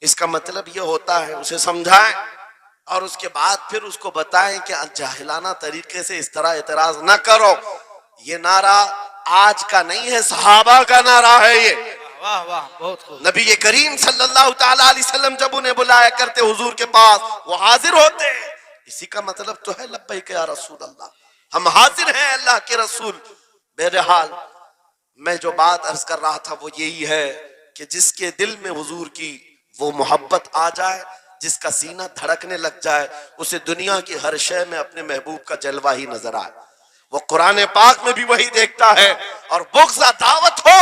اس کا مطلب یہ ہوتا ہے, اسے سمجھائیں اور اس کے بعد پھر اس کو بتائیں کہ جاہلانہ طریقے سے اس طرح اعتراض نہ کرو. یہ نعرہ آج کا نہیں ہے, صحابہ کا نعرہ ہے. یہ واہ واہ بہت خوب. نبی کریم صلی اللہ تعالی علیہ وسلم جب انہیں بلایا کرتے حضور کے پاس وہ حاضر ہوتے. اسی کا مطلب تو ہے لبیک یا رسول اللہ, ہم حاضر ہیں اللہ کے رسول. بہرحال میں جو بات عرض کر رہا تھا وہ یہی ہے کہ جس کے دل میں حضور کی وہ محبت آ جائے, جس کا سینہ دھڑکنے لگ جائے, اسے دنیا کی ہر شے میں اپنے محبوب کا جلوہ ہی نظر آئے. وہ قرآن پاک میں بھی وہی دیکھتا ہے. اور بغض دعوت ہو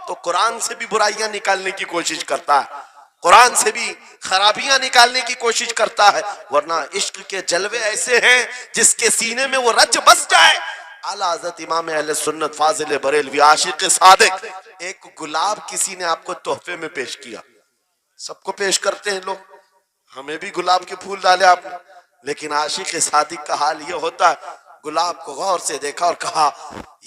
تو قرآن سے بھی برائیاں نکالنے کی کوشش کرتا ہے, قرآن سے بھی خرابیاں نکالنے کی کوشش کرتا ہے. ورنہ عشق کے جلوے ایسے ہیں جس کے سینے میں وہ رچ بس جائے. اعلیٰ حضرت امام اہل سنت فاضل بریلوی عاشق صادق, ایک گلاب کسی نے آپ کو تحفے میں پیش کیا. سب کو پیش کرتے ہیں لوگ, ہمیں بھی گلاب کے پھول ڈالے آپ نے, لیکن عاشق صادق کا حال یہ ہوتا ہے گلاب کو غور سے دیکھا اور کہا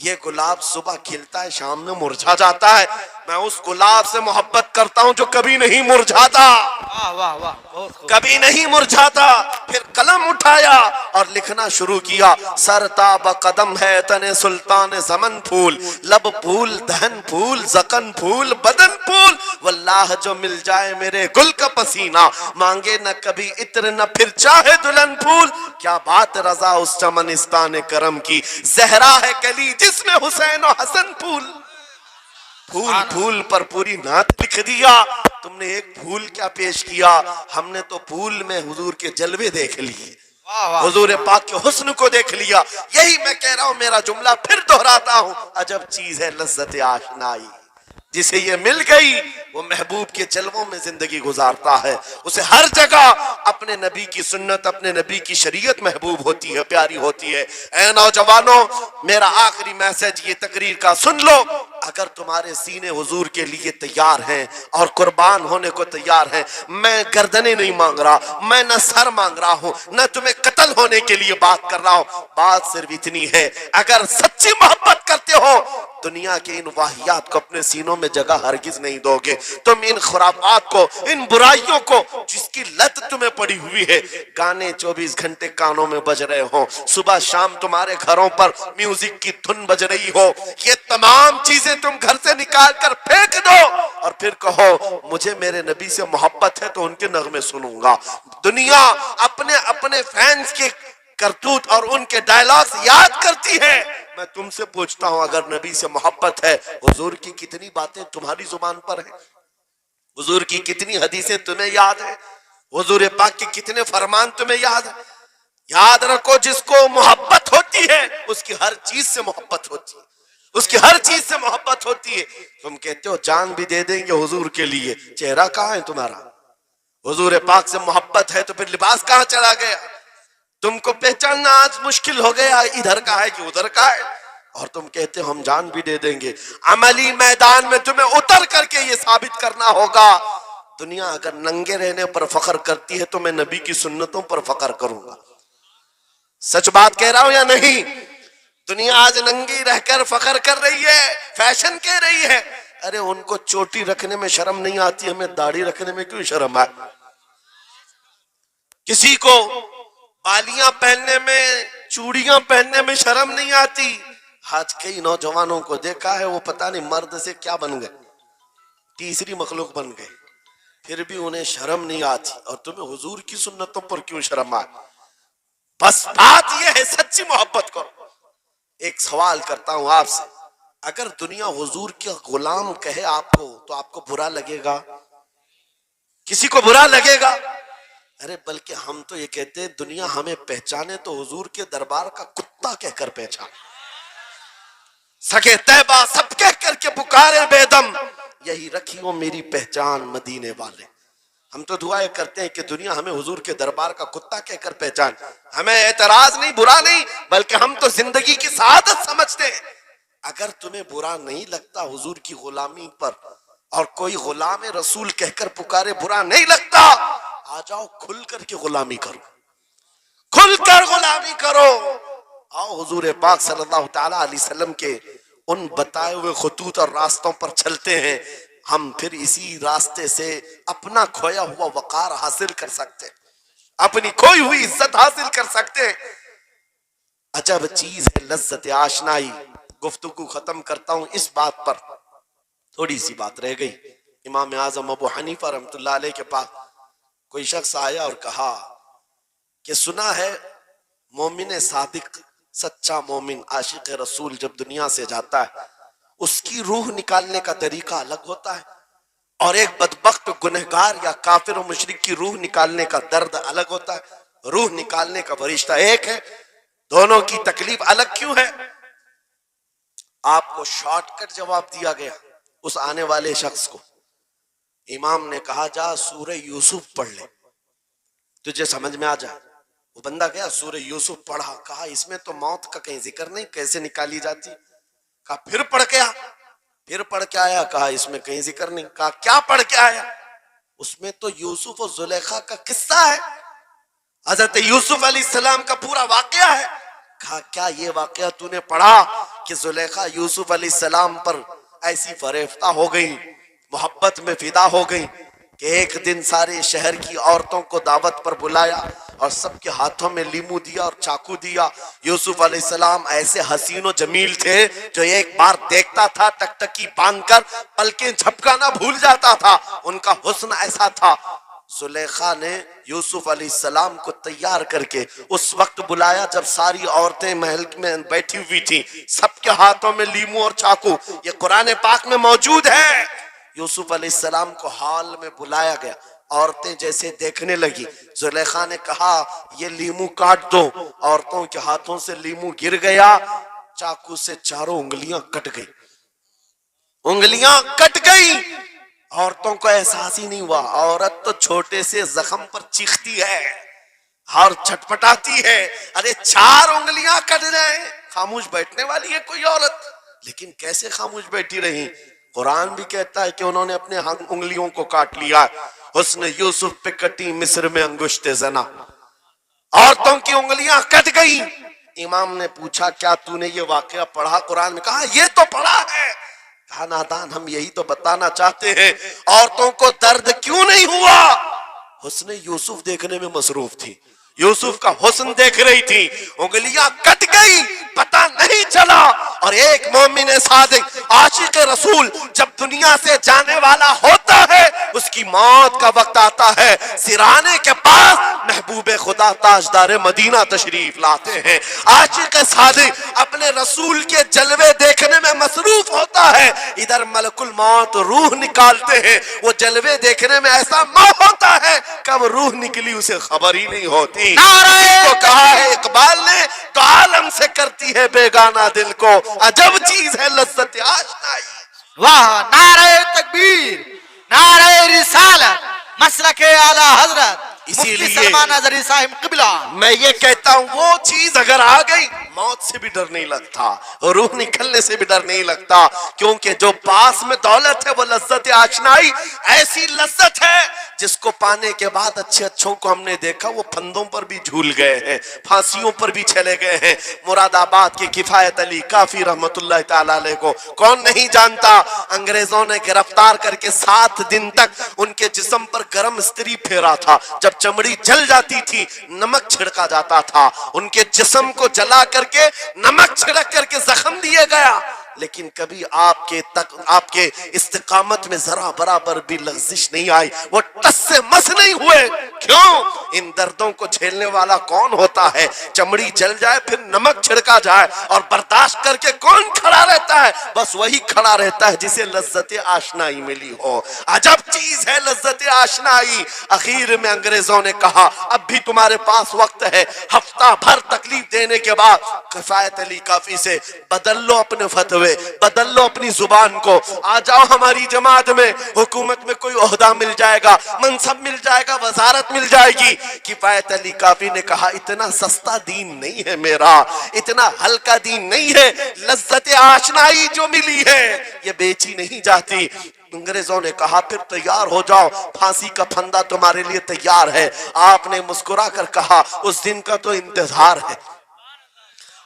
یہ گلاب صبح کھلتا ہے شام میں مرجھا جاتا ہے, میں اس گلاب سے محبت کرتا ہوں جو کبھی نہیں مرجھاتا. واہ واہ واہ بہت خوب. کبھی نہیں مرجھاتا. پھر قلم اٹھایا اور لکھنا شروع کیا. سر تاب قدم ہے تن سلطان زمن پھول, لب پھول دہن پھول زکن پھول بدن پھول, واللہ جو مل جائے میرے گل کا پسینہ, مانگے نہ کبھی عطر نہ پھر چاہے دلہن پھول. کیا بات رضا اس چمنستان کرم کی, زہرا ہے کلی جس میں حسین و حسن پھول. پھول پھول پر پوری نعت لکھ دیا. تم نے ایک پھول کیا پیش کیا, ہم نے تو پھول میں حضور کے جلوے دیکھ لیے, حضور پاک کے حسن کو دیکھ لیا. یہی میں کہہ رہا ہوں, میرا جملہ پھر دہراتا ہوں, عجب چیز ہے لذت آشنائی. جسے یہ مل گئی وہ محبوب کے جلووں میں زندگی گزارتا ہے. اسے ہر جگہ اپنے نبی کی سنت اپنے نبی کی شریعت محبوب ہوتی ہے, پیاری ہوتی ہے. اے نوجوانوں, میرا آخری میسج یہ تقریر کا سن لو, اگر تمہارے سینے حضور کے لیے تیار ہیں اور قربان ہونے کو تیار ہیں، میں گردنیں نہیں مانگ رہا، میں نہ سر مانگ رہا ہوں، نہ تمہیں قتل ہونے کے لیے بات کر رہا ہوں، بات صرف اتنی ہے، اگر سچی محبت کرتے ہو دنیا کے ان واہیات کو اپنے سینوں میں جگہ ہرگز نہیں دو گے۔ تم ان خرافات کو، ان برائیوں کو جس کی لت تمہیں پڑی ہوئی ہے، گانے 24 گھنٹے کانوں میں بج رہے ہوں، صبح شام تمہارے گھروں پر میوزک کی دھن بج رہی ہو، یہ تمام چیزیں تم گھر سے نکال کر پھینک دو اور پھر کہو مجھے میرے نبی سے محبت ہے تو ان کے نغمے سنوں گا۔ دنیا اپنے فینس کے کرتوت اور ان کے ڈائلاگز یاد کرتی ہے۔ میں تم سے پوچھتا ہوں اگر نبی سے محبت ہے، حضور کی کتنی باتیں تمہاری زبان پر ہیں؟ حضور کی کتنی حدیثیں تمہیں یاد ہیں؟ حضور پاک کے کتنے فرمان تمہیں یاد ہیں؟ یاد رکھو جس کو محبت ہوتی ہے اس کی ہر چیز سے محبت ہوتی ہے، اس کی ہر چیز سے محبت ہوتی ہے۔ تم کہتے ہو جان بھی دے دیں گے حضور کے لیے، چہرہ کہاں ہے تمہارا؟ حضور پاک سے محبت ہے تو پھر لباس کہاں چلا گیا؟ تم کو پہچاننا آج مشکل ہو گیا ادھر کا ہے کہ ادھر کا ہے، اور تم کہتے ہو ہم جان بھی دے دیں گے۔ عملی میدان میں تمہیں اتر کر کے یہ ثابت کرنا ہوگا۔ دنیا اگر ننگے رہنے پر فخر کرتی ہے تو میں نبی کی سنتوں پر فخر کروں گا۔ سچ بات کہہ رہا ہوں یا نہیں؟ دنیا آج ننگی رہ کر فخر کر رہی ہے، فیشن کہہ رہی ہے۔ ارے ان کو چوٹی رکھنے میں شرم نہیں آتی، ہمیں داڑھی رکھنے میں کیوں شرم ہے؟ کسی کو بالیاں پہننے میں، چوڑیاں پہننے میں شرم نہیں آتی۔ آج کئی نوجوانوں کو دیکھا ہے وہ پتہ نہیں مرد سے کیا بن گئے، تیسری مخلوق بن گئے، پھر بھی انہیں شرم نہیں آتی، اور تمہیں حضور کی سنتوں پر کیوں شرم آئے؟ بس بات یہ ہے سچی محبت کرو۔ ایک سوال کرتا ہوں آپ سے، اگر دنیا حضور کے غلام کہے آپ کو تو آپ کو برا لگے گا؟ کسی کو برا لگے گا؟ ارے بلکہ ہم تو یہ کہتے ہیں دنیا ہمیں پہچانے تو حضور کے دربار کا کتا کہہ کر پہچانے، سگے طیبہ سب کہہ کر کے پکارے بے دم، یہی رکھی ہو میری پہچان مدینے والے۔ ہم تو دعائیں کرتے ہیں کہ دنیا ہمیں حضور کے دربار کا کتا کہہ کر پہچان، ہمیں اعتراض نہیں، برا نہیں، بلکہ ہم تو زندگی کی سعادت سمجھتے ہیں۔ اگر تمہیں برا نہیں لگتا حضور کی غلامی پر، اور کوئی غلام رسول کہہ کر پکارے برا نہیں لگتا، آ جاؤ کھل کر کے غلامی کرو، کھل کر غلامی کرو۔ آؤ حضور پاک صلی اللہ تعالی علیہ وسلم کے ان بتائے ہوئے خطوط اور راستوں پر چلتے ہیں، ہم پھر اسی راستے سے اپنا کھویا ہوا وقار حاصل کر سکتے، اپنی کھوئی ہوئی عزت حاصل کر سکتے۔ عجب چیز ہے لذت آشنائی۔ گفتگو ختم کرتا ہوں اس بات پر، تھوڑی سی بات رہ گئی۔ امام اعظم ابو حنیفہ رحمۃ اللہ علیہ کے پاس کوئی شخص آیا اور کہا کہ سنا ہے مومن صادق، سچا مومن عاشق رسول جب دنیا سے جاتا ہے اس کی روح نکالنے کا طریقہ الگ ہوتا ہے، اور ایک بدبخت گنہگار یا کافر و مشرک کی روح نکالنے کا درد الگ ہوتا ہے۔ روح نکالنے کا فرشتہ ایک ہے، دونوں کی تکلیف الگ کیوں ہے؟ آپ کو شارٹ کٹ جواب دیا گیا اس آنے والے شخص کو۔ امام نے کہا جا سورہ یوسف پڑھ لے تجھے سمجھ میں آ جائے۔ وہ بندہ گیا سورہ یوسف پڑھا، کہا اس میں تو موت کا کہیں ذکر نہیں، کیسے نکالی جاتی؟ کہا پھر پڑھ کے آ، پھر پڑھ کے آیا، کہا اس میں کہیں ذکر نہیں۔ کہا کیا پڑھ کے آیا؟ اس میں تو یوسف و زلیخا کا قصہ ہے، حضرت یوسف علیہ السلام کا پورا واقعہ ہے۔ کہا کیا یہ واقعہ تو نے پڑھا کہ زلیخا یوسف علیہ السلام پر ایسی فریفتہ ہو گئی، محبت میں فدا ہو گئی کہ ایک دن سارے شہر کی عورتوں کو دعوت پر بلایا اور سب کے ہاتھوں میں لیمو دیا اور چاقو دیا۔ یوسف علیہ السلام ایسے حسین و جمیل تھے جو ایک بار دیکھتا تھا ٹکٹکی باندھ کر پلکیں جھپکانا بھول جاتا تھا، ان کا حسن ایسا تھا۔ زلیخا نے یوسف علیہ السلام کو تیار کر کے اس وقت بلایا جب ساری عورتیں محل میں بیٹھی ہوئی تھیں، سب کے ہاتھوں میں لیمو اور چاقو، یہ قرآن پاک میں موجود ہے۔ یوسف علیہ السلام کو ہال میں بلایا گیا، عورتیں جیسے دیکھنے لگی، زلیخا نے کہا یہ لیمو کاٹ دو، عورتوں کے ہاتھوں سے لیمو گر گیا، چاقو سے چاروں انگلیاں کٹ گئی، انگلیاں کٹ گئی۔ عورتوں کو احساس ہی نہیں ہوا، عورت تو چھوٹے سے زخم پر چیختی ہے اور چھٹپٹاتی ہے، ارے 4 انگلیاں کٹ جائیں خاموش بیٹھنے والی ہے کوئی عورت؟ لیکن کیسے خاموش بیٹھی رہی؟ قرآن بھی کہتا ہے کہ انہوں نے اپنے انگلیوں کو کاٹ لیا. حسن یوسف پہ کٹی مصر میں انگشت زنا. عورتوں کی انگلیاں کٹ گئی. امام نے پوچھا کیا تو نے یہ واقعہ پڑھا قرآن میں؟ کہا یہ تو پڑھا ہے. کہا نادان ہم یہی تو بتانا چاہتے ہیں عورتوں کو درد کیوں نہیں ہوا. حسن یوسف دیکھنے میں مصروف تھی, یوسف کا حسن دیکھ رہی تھی, انگلیاں کٹ گئی پتہ نہیں چلا. اور ایک مومن صادق عاشق رسول جب دنیا سے جانے والا ہوتا ہے اس کی موت کا وقت آتا ہے, سرانے کے پاس محبوب خدا تاجدار مدینہ تشریف لاتے ہیں. عاشق صادق اپنے رسول کے جلوے دیکھنے میں مصروف ہوتا ہے, ادھر ملک الموت روح نکالتے ہیں. وہ جلوے دیکھنے میں ایسا موہ ہوتا ہے کب روح نکلی اسے خبر ہی نہیں ہوتی. کو کہا ہے اقبال نے تو عالم سے کرتی ہے بیگانہ دل کو, عجب چیز ہے لذت آشنائی. واہ, نعرہ تکبیر, نعرہ رسالت, مسلک اعلی حضرت مفتی سلمان نظری صاحب قبلہ. میں یہ کہتا ہوں وہ چیز اگر آ گئی موت سے بھی ڈر نہیں لگتا, روح نکلنے سے بھی ڈر نہیں لگتا, کیونکہ جو پاس میں دولت ہے وہ لذت آشنائی. ایسی لذت ہے جس کو پانے کے بعد اچھے اچھوں کو ہم نے دیکھا وہ پھندوں پر بھی جھول گئے ہیں, پھانسیوں پر بھی چلے گئے ہیں. مراد آباد کے کفایت علی کافی رحمت اللہ تعالی علیہ کو کون نہیں جانتا. انگریزوں نے گرفتار کر کے 7 دن تک ان کے جسم پر گرم استری پھیرا تھا. جب چمڑی جل جاتی تھی نمک چھڑکا جاتا تھا, ان کے جسم کو جلا کر کے نمک چھڑک کر کے زخم دیے گیا. لیکن کبھی آپ کے استقامت میں ذرا برابر بھی لغزش نہیں آئی, وہ ٹس سے مس نہیں ہوئے. کیوں؟ ان دردوں کو جھیلنے والا کون ہوتا ہے؟ چمڑی جل جائے پھر نمک چھڑکا جائے اور برداشت کر کے کون کھڑا رہتا ہے؟ بس وہی کھڑا رہتا ہے جسے لذت آشنائی ملی ہو. عجب چیز ہے لذت آشنائی. اخیر میں انگریزوں نے کہا اب بھی تمہارے پاس وقت ہے, ہفتہ بھر تکلیف دینے کے بعد کفایت علی کافی سے بدل لو اپنے فتوے, بدل لو اپنی زبان کو, آ جاؤ ہماری جماعت میں, حکومت میں کوئی عہدہ مل جائے گا, منصب مل جائے گا, وزارت مل جائے گی. کفایت علی کافی نے کہا اتنا سستا دین نہیں ہے میرا, اتنا ہلکا دین نہیں ہے. لذت آشنائی جو ملی ہے یہ بیچی نہیں جاتی. انگریزوں نے کہا پھر تیار ہو جاؤ, پھانسی کا پھندا تمہارے لیے تیار ہے. آپ نے مسکرا کر کہا اس دن کا تو انتظار ہے,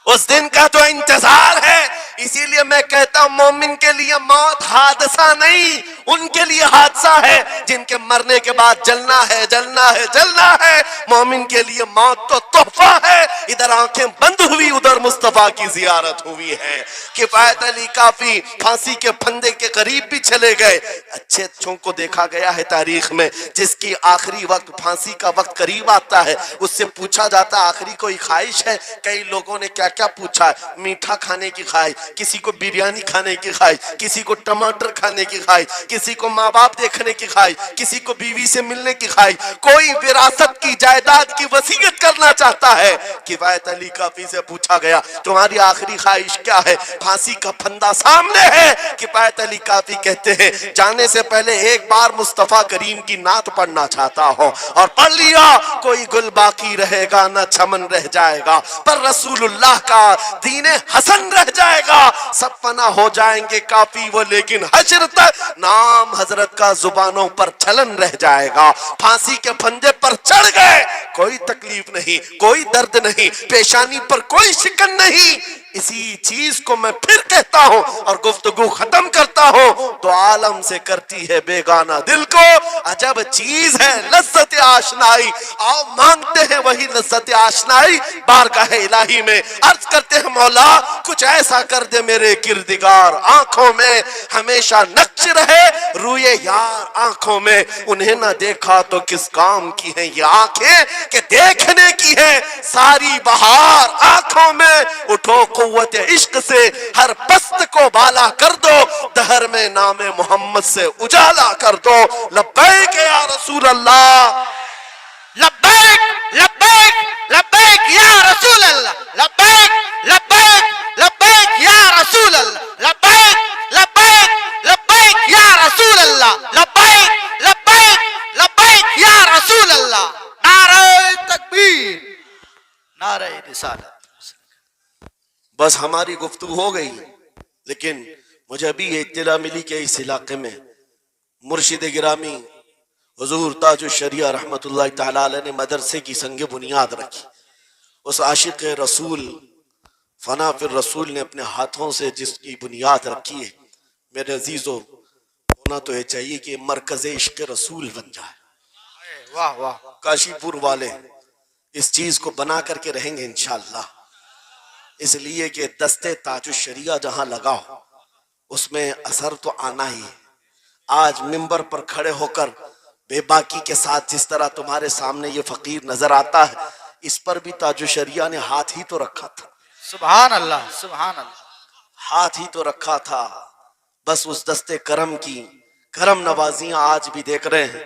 اس دن کا تو انتظار ہے. اسی لیے میں کہتا ہوں مومن کے لیے موت حادثہ نہیں, ان کے لیے حادثہ ہے جن کے مرنے کے بعد جلنا ہے جلنا ہے جلنا ہے. مومن کے لیے موت تو تحفہ ہے. ادھر آنکھیں بند ہوئی ادھر مصطفیٰ کی زیارت ہوئی ہے. کفایت علی کافی پھانسی کے پھندے کے قریب بھی چلے گئے. اچھے اچھوں کو دیکھا گیا ہے تاریخ میں جس کی آخری وقت پھانسی کا وقت قریب آتا ہے اس سے پوچھا جاتا آخری کوئی خواہش ہے. کئی لوگوں نے کیا کیا پوچھا ہے, میٹھا کھانے کی خواہش, کسی کو بریانی کھانے کی خواہش, کسی کو ٹماٹر کھانے کی خواہش, کسی کو ماں باپ دیکھنے کی خواہش, کسی کو بیوی سے ملنے کی خواہش, کوئی وراثت کی جائیداد کی وصیت کرنا چاہتا ہے. کفایت علی کافی سے پوچھا گیا تمہاری آخری خواہش کیا ہے؟ پھانسی کا پھندا سامنے ہے. کفایت علی کافی کہتے ہیں جانے سے پہلے ایک بار مصطفیٰ کریم کی نعت پڑھنا چاہتا ہوں, اور پڑھ لیا کوئی گل باقی رہے گا نہ چمن رہ جائے گا, پر رسول اللہ کا دین حسن رہ جائے گا. سب فنا ہو جائیں گے کافی وہ لیکن حشر تک نام حضرت کا زبانوں پر چلن رہ جائے گا. پھانسی کے پھندے پر چڑھ گئے, کوئی تکلیف نہیں, کوئی درد نہیں, پیشانی پر کوئی شکن نہیں. اسی چیز کو میں پھر کہتا ہوں اور گفتگو ختم کرتا ہوں, تو عالم سے کرتی ہے بیگانہ دل کو, عجب چیز ہے لذت آشنائی. آؤ مانگتے ہیں وہی لذت آشنائی بارگاہ الہی میں, عرض کرتے ہیں مولا کچھ ایسا کر دے میرے کردگار آنکھوں میں, ہمیشہ نقش رہے روئے یار آنکھوں میں. انہیں نہ دیکھا تو کس کام کی ہیں یہ آنکھیں کہ دیکھنے کی ہے ساری بہار آنکھوں میں. اٹھو قوت عشق سے ہر پست کو بالا کر دو, دہر میں نام محمد سے اجالا کر دو. لبیک یا رسول اللہ, لبیک لبیک لبیک یا رسول اللہ, لبیک لبیک لبیک یا رسول اللہ, لبیک لبیک لبیک یا رسول اللہ, لبیک لبیک لبیک یا رسول اللہ. نعرہ تکبیر, نعرہ رسالت. بس ہماری گفتگو ہو گئی, لیکن مجھے ابھی یہ اطلاع ملی کہ اس علاقے میں مرشد گرامی حضور تاج الشریعہ رحمت اللہ تعالی علیہ نے مدرسے کی سنگ بنیاد رکھی. اس عاشق رسول فنا فی الرسول نے اپنے ہاتھوں سے جس کی بنیاد رکھی ہے، میرے عزیزو، ہونا تو یہ چاہیے کہ مرکز عشق رسول بن جائے. واہ واہ. کاشی پور والے اس چیز کو بنا کر کے رہیں گے انشاءاللہ، اس لیے کہ دستے تاج الشریعہ جہاں لگا ہو اس میں اثر تو آنا ہی ہے. آج منبر پر کھڑے ہو کر بے باکی کے ساتھ جس طرح تمہارے سامنے یہ فقیر نظر آتا ہے، اس پر بھی تاج الشریعہ نے ہاتھ ہی تو رکھا تھا. سبحان اللہ سبحان اللہ. ہاتھ ہی تو رکھا تھا. بس اس دستے کرم کی کرم نوازیاں آج بھی دیکھ رہے ہیں.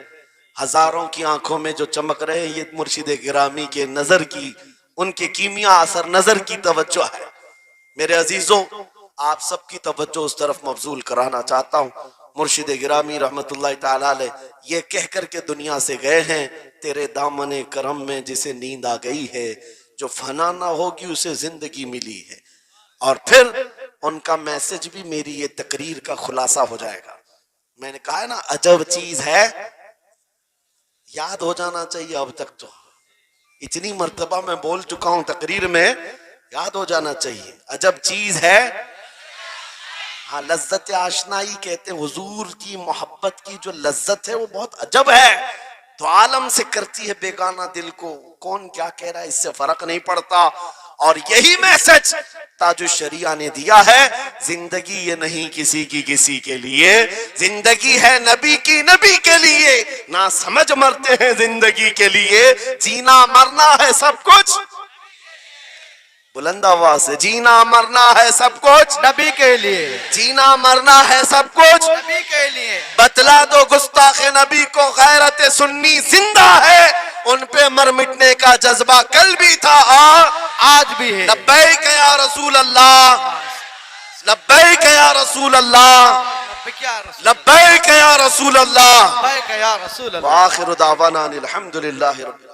ہزاروں کی آنکھوں میں جو چمک رہے ہیں، یہ مرشد گرامی کے نظر کی، ان کے کیمیا اثر نظر کی توجہ ہے. میرے عزیزوں، آپ سب کی توجہ اس طرف مبذول کرانا چاہتا ہوں. مرشد گرامی رحمت اللہ تعالی علیہ یہ کہہ کر کے دنیا سے گئے ہیں، تیرے دامن کرم میں جسے نیند آ گئی ہے، جو فنا نہ ہوگی اسے زندگی ملی ہے. اور پھر ان کا میسج بھی میری یہ تقریر کا خلاصہ ہو جائے گا. میں نے کہا ہے نا عجب چیز ہے، یاد ہو جانا چاہیے. اب تک تو اتنی مرتبہ میں بول چکا ہوں تقریر میں، یاد ہو جانا چاہیے. عجب چیز ہے. ہاں، لذت آشنائی کہتے ہیں، حضور کی محبت کی جو لذت ہے وہ بہت عجب ہے. تو عالم سے کرتی ہے بیگانہ دل کو، کون کیا کہہ رہا ہے اس سے فرق نہیں پڑتا. اور یہی میسج تاج الشریعہ نے دیا ہے. زندگی یہ نہیں کسی کی کسی کے لیے، زندگی ہے نبی کی نبی کے لیے. نہ سمجھ مرتے ہیں زندگی کے لیے، جینا مرنا ہے سب کچھ. بلند آواز سے، جینا مرنا ہے سب کچھ نبی کے لیے، جینا مرنا ہے سب کچھ نبی کے لیے. بتلا دو گستاخ نبی کو غیرت سنی زندہ ہے، ان پہ مر مٹنے کا جذبہ کل بھی تھا آج بھی ہے. لبیک یا رسول اللہ، لبیک یا رسول اللہ، لبیک یا رسول لبیک یا رسول اللہ. لبیک یا رسول اللہ. وآخر دعوانا الحمدللہ رب العالمین.